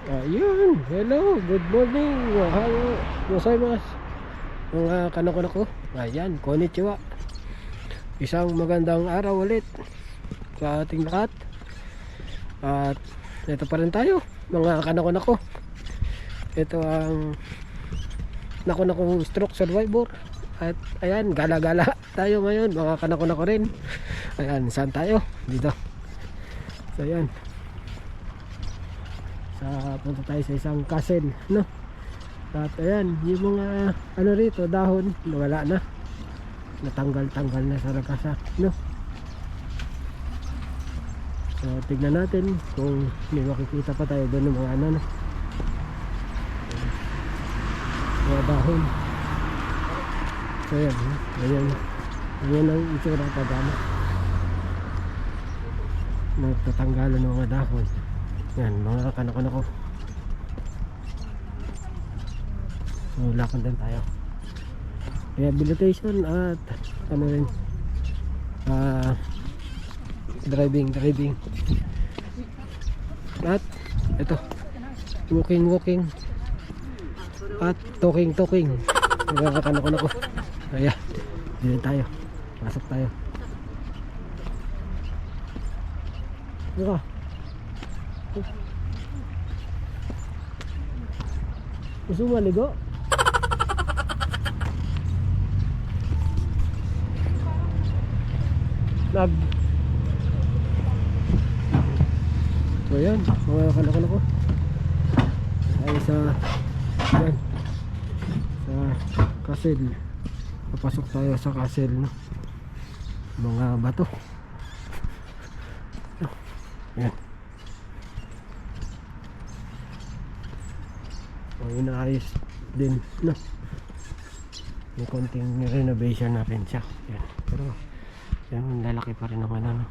Ayun, hello, good morning, ohayo gozaimasu mga kanako-nako. Ayan, konnichiwa. Isang magandang araw ulit sa ating lahat. At ito pa rin tayo mga kanako-nako. Ito ang nako-nako stroke survivor. At ayan, gala-gala tayo ngayon mga kanako-nako rin. Ayan, saan tayo? Dito. So ayan, punta tayo sa isang castle, no? At ayan, yung mga ano rito, dahon, wala na, natanggal-tanggal na sa ragasa, no? So tignan natin kung may makikita pa tayo doon ng mga ano, no? Mga dahon. So ayan, ayan ang itsura pag ano, nagtatanggalan ng mga dahon. Yan, mga kanako-nako. So lakad din tayo, rehabilitation at ano rin, driving at ito, walking at talking mga kanako-nako. Ayan, dito tayo, pasok tayo. Ika gusto mo maligo? So yan, mga kanako-nako, ay sa yan, sa castle. Papasok tayo sa castle, no? Mga bato. Yan, inaayos din, no? May konting renovation na rin siya. Yan. Pero yan, lalaki pa rin naman, ano.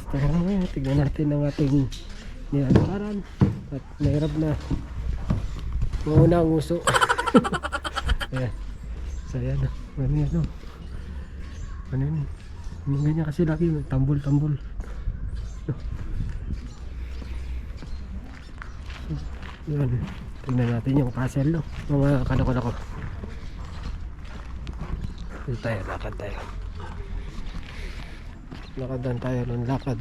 Tara nga, tignan natin ang ating nilalakaran. At nahirap na mauna ang uso. Ayan. So ayan, ano yan, no? Ano yun? Ganyan kasi lagi, tambol-tambol, no? Yan, tignan natin yung castle, no? Mga kanako-nako. Dito tayo, lakad tayo. Lakadan tayo ng lakad.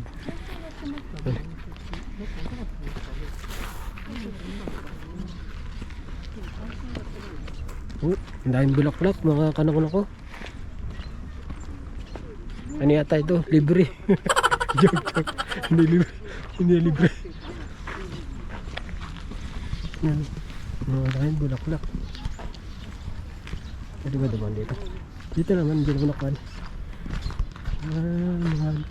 Ang daming bulaklak, mga kanako-nako. Ano yata ito? Libre. Joke. Hindi libre. Yan, mga daming bulaklak. Pwede ba naman dito? Dito naman, hindi naman nakuhan. Mahal.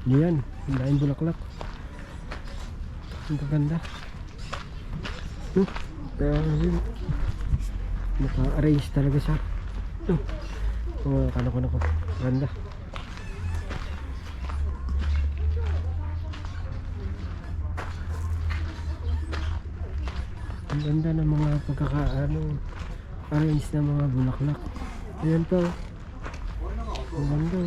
Yan, ang daming bulaklak. Ang gaganda. Naka-arrange talaga siya. Mga kanako-nako, ganda. Ang ganda ng mga arrange na mga bulaklak. Ayan pa, ang ganda.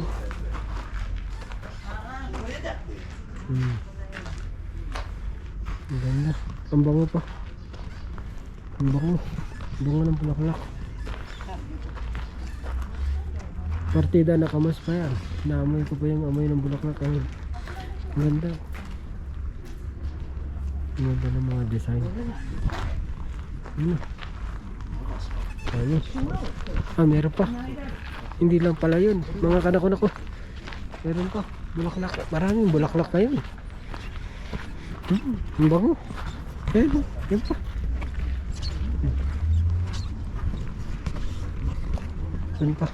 Ang ganda, ang bango pa. Ang bango ng bulaklak. Partida nakamas pa yan. Naamoy ko pa yung amoy ng bulaklak. Ang ganda. Ang ganda ng mga design. Ayun. Meron pa. Hindi lang pala yun, mga kanako-nako. Meron pa, bulaklak. Maraming bulaklak ngayon. Ang bango. Ayun, yun pa. Yun pa.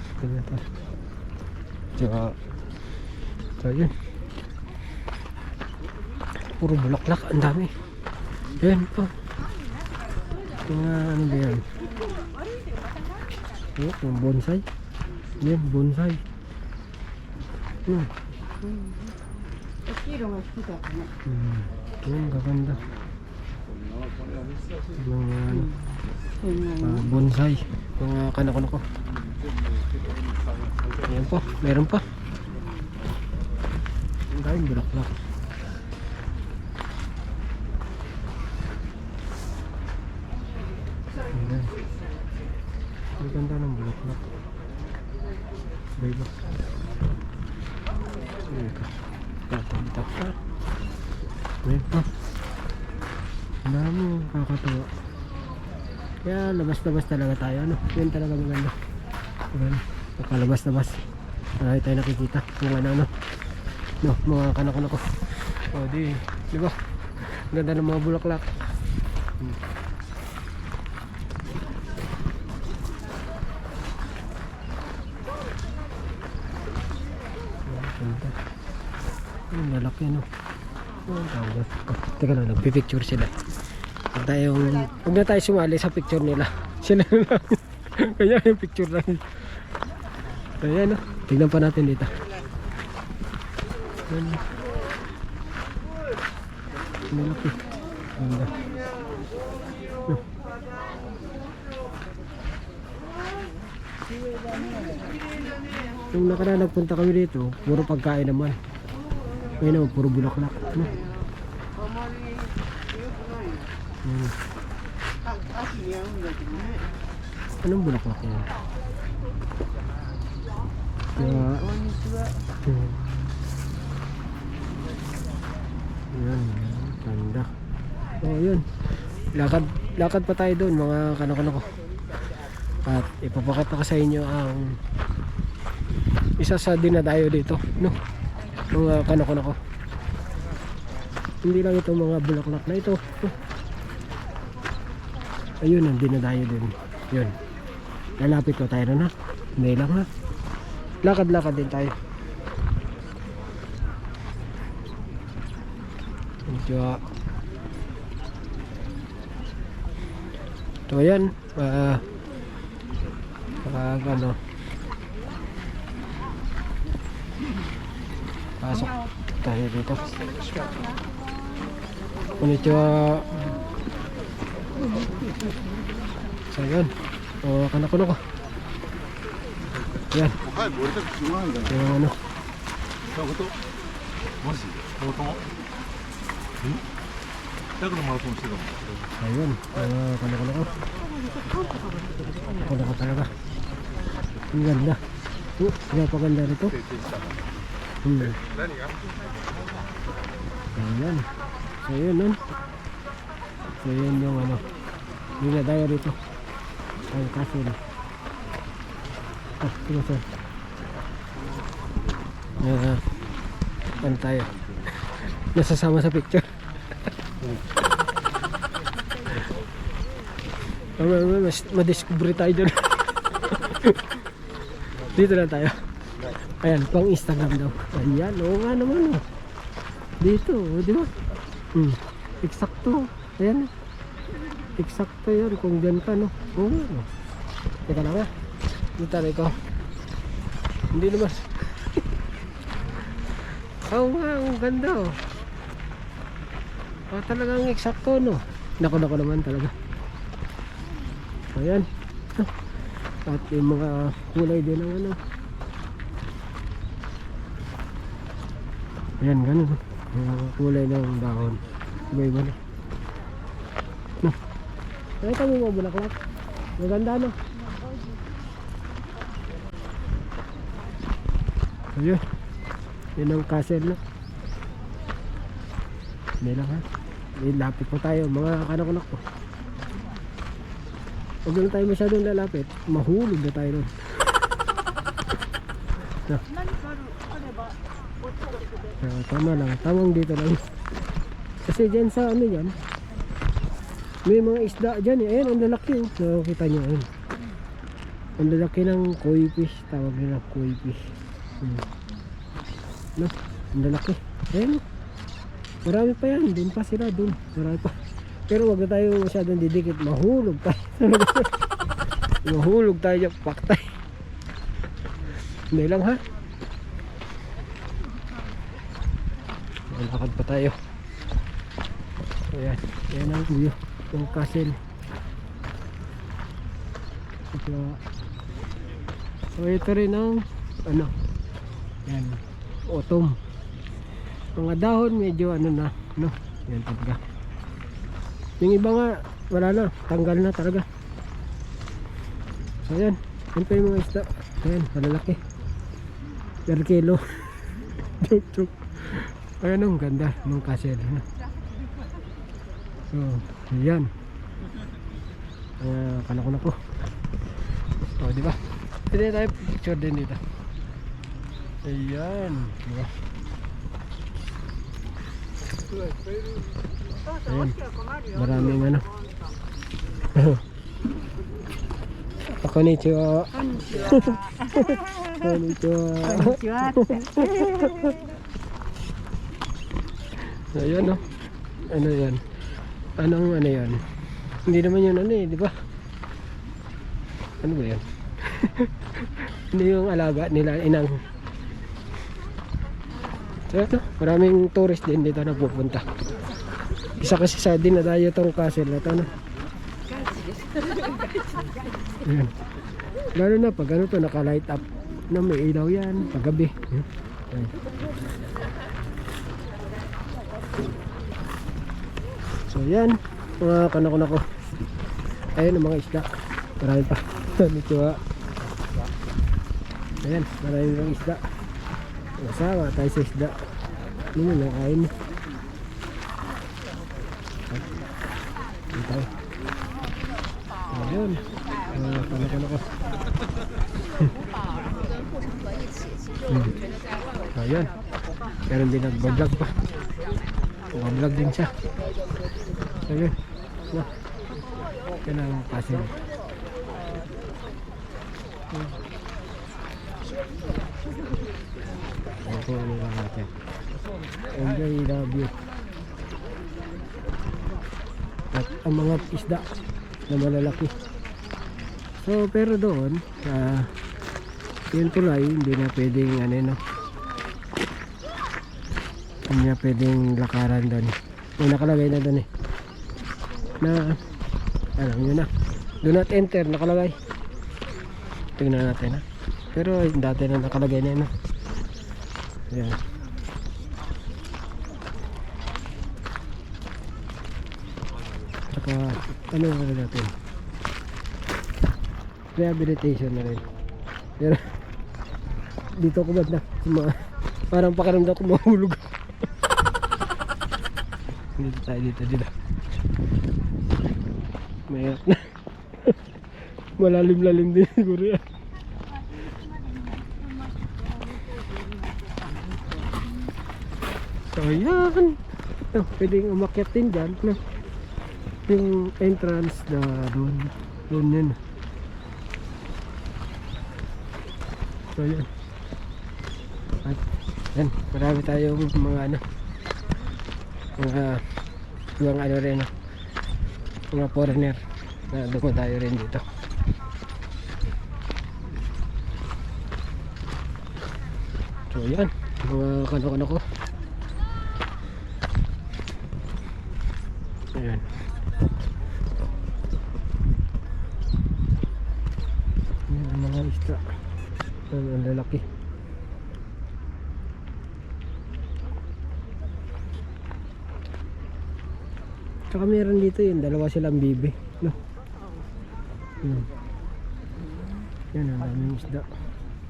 Tsaka yun, puro bulaklak, ang dami. Yan pa. Mga ano ba yan? Yung bonsai. Yan, bonsai. Yan, gaganda. Mga bonsai. Mga kanako-nako. Ayan po, meron pa. Ang daming bulaklak. Ayan. Ang ganda ng bulaklak. Diba? Ayan ka. Tatagtag ka. Ayan pa. Ang dami yung kakatawa. Kaya labas-labas talaga tayo. Ano? Yan talaga maganda. Ayan. Nakalabas-labas. Marami tayo nakikita. Kung ano. No, mga kanak-kanak ko. O di ba? Ganda ng mga bulaklak. Ganda. Ang lalaki, no? Ang tawag. Teka lang, nagpipicture sila. Huwag na tayo sumali sa picture nila. Sila lang. Kaya yung picture lang. Ayan, no? Tignan pa natin dito. Ayan. Malaki. Ganda. No. Nung nakaraan nagpunta kami dito, puro pagkain naman. Ngayon naman, puro bulaklak. No? Anong bulaklak yan? Ayan, ganda. Oh, yun. Lakad pa tayo doon, mga kanak-kanak ko. At ipapakita ko sa inyo ang isa sa dinadayo dito, no? Mga kanak-kanak ko. Hindi lang ito mga bulaklak na ito. Ayun ang dinadayo din. Yun. Lalapit pa tayo na. Hindi lang, ha. Lakad-lakad din tayo. Medyo ito yan. Ano, pasok tayo dito. Konnichiwa. So yun. Kanak-kanak ko. Yan. Yung ano. Ayun. Kanak-kanak ko. Kanak-kanak talaga. Ang ganda. Napaganda rito. Ayan. So yun nun. So yun yung ano. Dinadayo rito. Ang castle. Ito sir. Ano tayo? Nasasama sa picture. Madiscover tayo dyan. Dito na tayo. Ayan, pang Instagram daw. Ayan, oo nga naman. Dito, di ba? Eksakto. Ayan. Eksakto yan kung dyan ka, no? Oo nga, no? Teka lang, ha? Dito tayo ikaw. Hindi naman. Oo nga, ang ganda, oh. Talagang eksakto, no? Nako naman talaga. Ayan. At yung mga kulay din ng ano. Ayan, ganun. Yung kulay ng dahon. Iba-iba na. No. Nakita mo mga bulaklak. Maganda, no? Ayun. Yun ang castle, no? Hindi lang, ha? Lapit po tayo, mga kanak-kanak po. Huwag lang tayo masyadong lalapit, mahulog na tayo nun. No. Tama lang, tamang dito lang. Kasi dyan sa ano yan, may mga isda dyan eh. Ayan, ang lalaki oh. Nakikita nyo, ayun. Ang lalaki ng koi fish, tawag nila koi fish. No, ang lalaki. Ayan, marami pa yan, dun pa sila, dun. Marami pa. Pero wag na tayo masyadong didikit, mahulog tayo. Mahulog tayo, paktay. Hindi lang, ha? Lakad pa tayo. Ayan, ayan ang view ng castle. So ito rin ang ano, ayan, autumn. mga dahon medyo ano na, no? Yan talaga. Yung iba nga wala na, tanggal na talaga. So yan, yan pa yung mga isda. Ayan, malalaki per kilo. Joke. Ayan, ang ganda ng castle, no? So yan, kanako ko. O diba, pwede tayo picture din dito. Ayan, diba? Ayan, maraming ano. Konnichiwa. Konnichiwa. Ayan, no? Ano yan? Anong ano yan? Hindi naman yun ano eh, di ba? Ano ba yan? Hindi yung alaga nila, inang. So ito, maraming tourist din dito na pupunta. Isa kasi sa dinadayo tong castle na ito, no? Ayan. Lalo na pag ano to, naka light up na may ilaw yan paggabi. Ayan. So yan, mga kanako. Ayun ang mga isda. Marami pa. Konnichiwa. Ayan, marami pang isda. Masama tayo sa isda. Ano yun, nakain. Ito. Ayun, mga kanako. Ayan, meron din nag-vlog pa. Nag-vlog din siya. Ayun, yan ang castle. Ito ano lang natin. Enjoy the view. At ang mga isda na malalaki. So pero doon yung tulay hindi na pwedeng ano, no? Hindi na pwedeng lakaran doon. May nakalagay na doon eh, na alam nyo na, do not enter nakalagay. Tingnan natin ha. Pero dati na nakalagay na yun, no? Ayan. Saka ano na natin, rehabilitation na rin. Pero dito ko banda parang pakiramdam ko mahulog. Dito tayo, dito mayroon na. Malalim-lalim din siguro yan. So yan, pwedeng umakyat din dyan, no? Yung entrance na doon yun. So yan, at yan, marami tayong mga ano, mga ano rin, mga foreigner na dumadayo rin dito. So yan, mga kano ko. Ayan. Yan ang mga isda. Ang lalaki. Saka meron dito yun, dalawa silang bibi, no? Yan ang daming isda.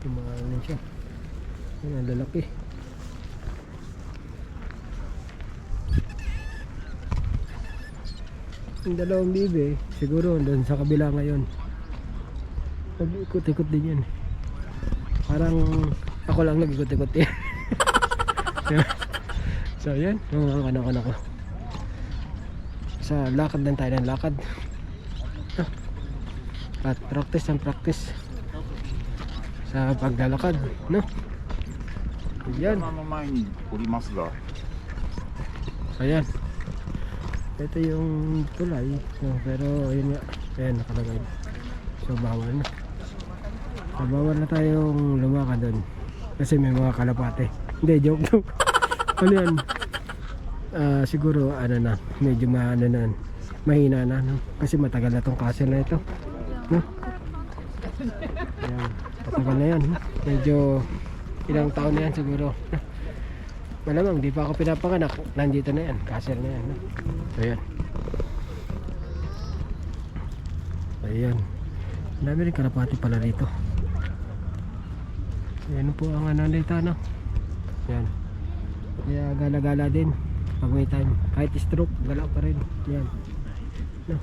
Tumahalan siya. Yan ang lalaki. Yung dalawang bibi siguro doon sa kabila ngayon. Nag-ikot-ikot din yan. Parang ako lang nag-ikot-ikot yan. So yan, mga anak ko. Sa lakad lang tayo ng lakad. At practice and practice sa paglalakad, no? Yan. Ayan. Ito yung tulay. So, pero yun nga, ayan nakalagay. So bawal na. So, bawal na tayong lumakad doon kasi may mga kalapate. Hindi, joke. Ano yan? Siguro ano na, medyo mahina na, no? Kasi matagal na tong castle na ito, no? Ayan, matagal na yan, no? Medyo ilang taon na yan siguro. malamang di pa ako pinapanganak, nandito na yan, castle na yan, no? Ayan. Ayan. Dami rin kalapati pala rito. Ayan po ang dito, no? Ayan. Kaya gala-gala din pag may time. Kahit stroke, gala pa rin. Ayan. No?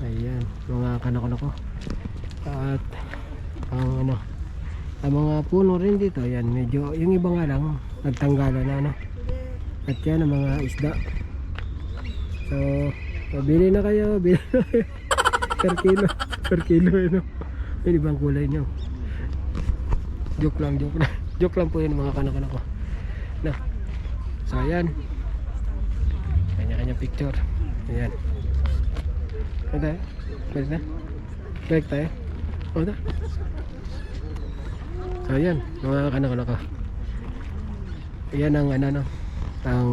Ayan. Mga kanako-nako. At ang ang mga puno rin dito, ayan, medyo, yung iba nga lang nagtanggala na, no? At yan ang mga isda. So, bili na kayo, bili na kayo. per kilo, no? Yung ibang kulay nyo. Joke lang joke lang po yun mga kanak-kanak ko, no? So ayan, kanya-kanya picture. Ayan, ano tayo? Balik na? Balik tayo? O na? So ayan, mga kanak-kanak ko, ayan ang no, ang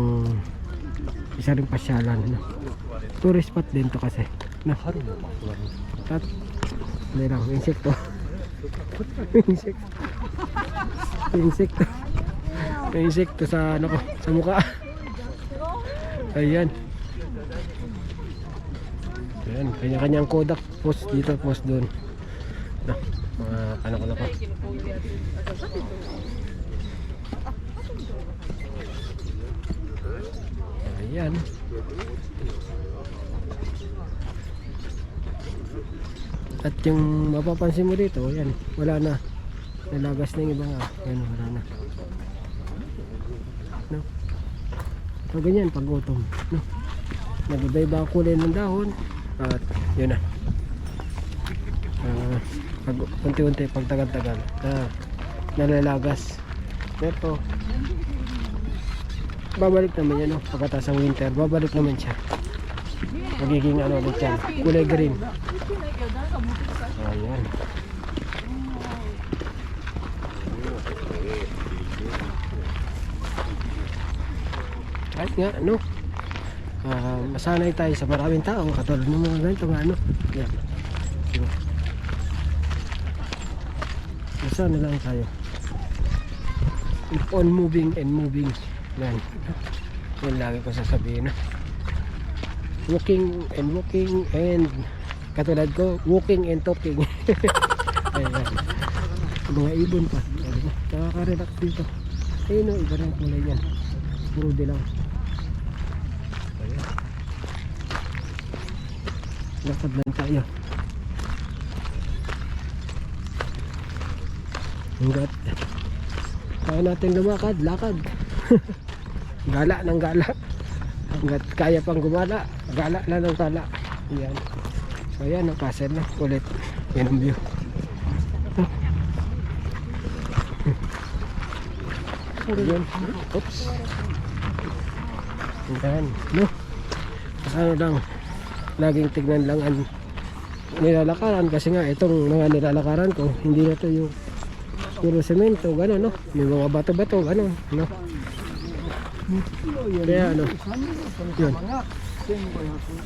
isa ring pasyalan, no? Tourist spot din to kasi, no? At hindi lang, insekto. Insekto sa ano ko, sa mukha. Ayan. Ayan, kanya-kanyang Kodak, post dito, post doon. Nah, mga anak-anak ko. Ayan. At yung mapapansin mo dito, yan, wala na. Nalagas na yung iba nga. Yan, wala na. No? So, ganyan pag autumn. No? Nag-iba-iba ang kulay ng dahon. At yun na. Pag unti-unti, pag tagal-tagal, nalalagas. Pero, babalik naman yan, no? Pagkatas ang winter, babalik naman siya. Magiging ano ulit yan, kulay green. Ayan. Kahit nga ano, masanay tayo sa maraming tao katulad ng mga ganito nga ano. Yan. Masanay lang tayo. Keep on moving and moving. Yan. Yan lagi ko sasabihin, no? Walking and katulad ko, walking and talking. Ayan. Mga ibon pa. Nakaka-relax dito. Ayun o, iba rin kulay yan. Puro dilaw. Ayan. Lakad lang tayo. Hanggat kaya natin lumakad, lakad. Gala ng gala. Hanggat kaya pang gumala, gala na ng gala. Ayan. So ayan ang castle na ulit. Yan ang view. Ayan. Oops. Ayan. No? Ano lang, laging tignan lang ang nilalakaran kasi nga itong mga nilalakaran ko hindi na to yung puro semento, gano'n, no? May mga bato-bato, gano'n, no? Kaya ano, yun.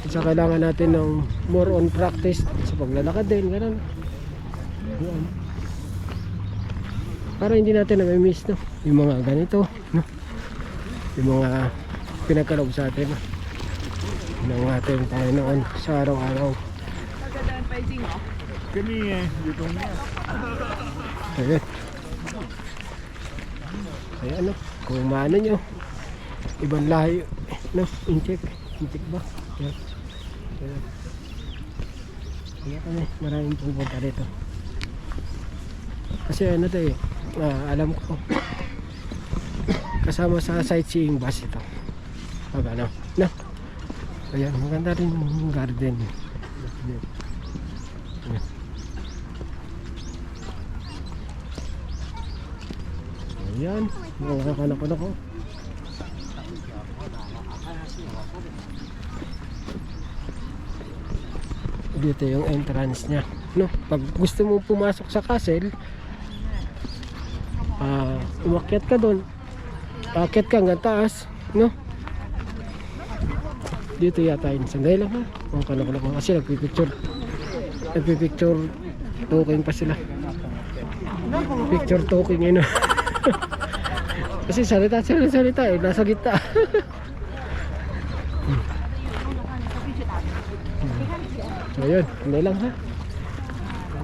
Isa kailangan natin ng more on practice sa paglalakad din, gano'n. Yan. Para hindi natin na-miss, no? Yung mga ganito, no? Yung mga pinagkaloob sa atin, no? Ng ating Panginoon sa araw-araw. Ayan. Ayan, no? Kung maano nyo, ibang lahi, no? Incheck ba? Ayan. Ayan. Kaya kami, maraming pupunta dito. Kasi ano to eh, alam ko, kasama sa sightseeing bus ito. Pag ano, no? Ayan, maganda rin yung garden. Ayan. Ayan, nakakanak ko. Dito yung entrance niya, no? Pag gusto mo pumasok sa castle, umakyat ka doon, akyat ka hanggang taas, no? Dito yata yun, sandali lang ha, ang kanak ko kasi nagpipicture talking pa sila, picture talking, yun. Kasi salita sila ng salita eh, nasa gitna. So yun, hindi lang ha.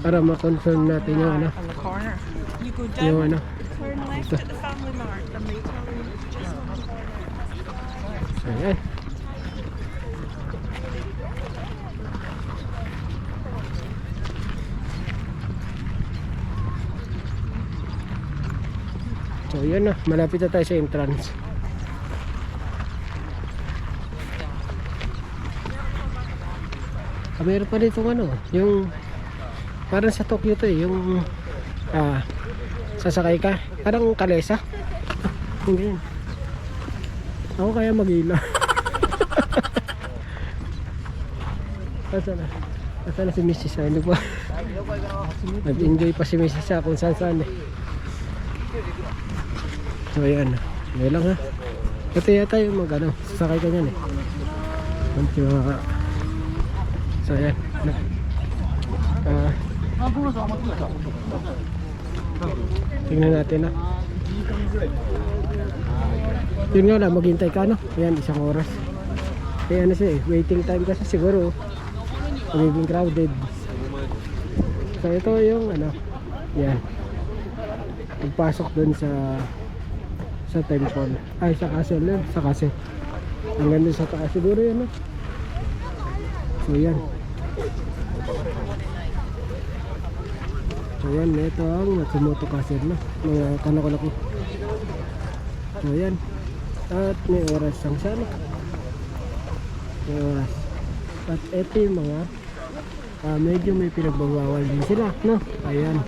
Para ma-confirm natin yung ano, On the corner. You go yung down, ano. turn left Ito. at the Family Mart. The retail is just on the corner. So yan. So yun na, malapit na tayo sa entrance. Meron pa dito ano, yung parang sa Tokyo to eh, yung sasakay ka, parang kalesa. Hindi yan. Ako kaya mag-ila. Asa na si Mrs. Ano ba? Nag-enjoy pa si Mrs. sa kung saan saan eh. So ayan, ngayon lang ha. Ito yata yung mag ano, sasakay ka nyan eh. So ayan. Tingnan natin na. Yun nga lang, maghintay ka no. Ayan, isang oras. Kaya ano siya eh, waiting time kasi siguro magiging crowded. So ito yung ano, yan. Pagpasok dun sa temple. Ay, sa castle yun. Sa castle. Hanggang dun sa taas siguro yan no. So yan. So yan, ito ang Matsumoto Castle no. Mga kanako-nako. So yan. At may oras ang sana. May oras. At ito yung mga medyo may pinagbawawal din sila no. Ayan.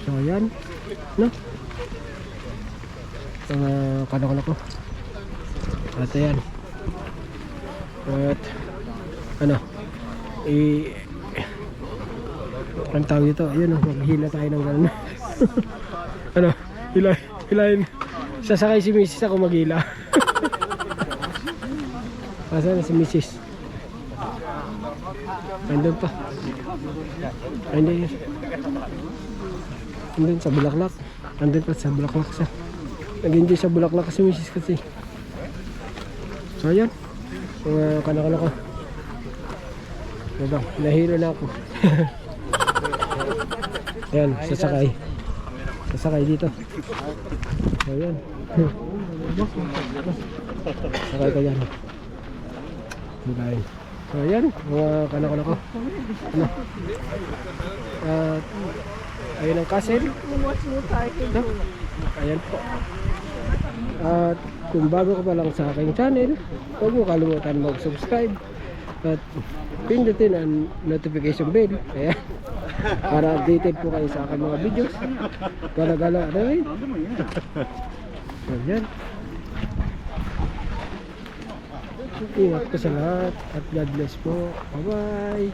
So ayan no. Kanako-nako. At ayan. At ano ang tawag dito, ayun o, maghila tayo ng gano'n. Ano, hilahin. Sasakay si Mrs. ako maghila. Asan na si Mrs.? Andun pa. Andun sa Bulaklak. Andun pa sa Bulaklak siya. Nag-enjoy sa Bulaklak si Mrs. kasi. So ayan, kanakala ko. Diba, nahilo na ako. Ayan, sasakay dito. So ayan. Sakay ka dyan. Dibayin. So ayan, mga kanakala ko. Ano? Ayan ang castle. No? Ayan po. At kung bago ka pa lang sa aking channel, huwag mo kalimutan mag-subscribe at pindutin ang notification bell. Ayan. Para updated po kayo sa aking mga videos. Gala-gala na rin. Ayan. Ingat po sa lahat at God bless po. Bye bye.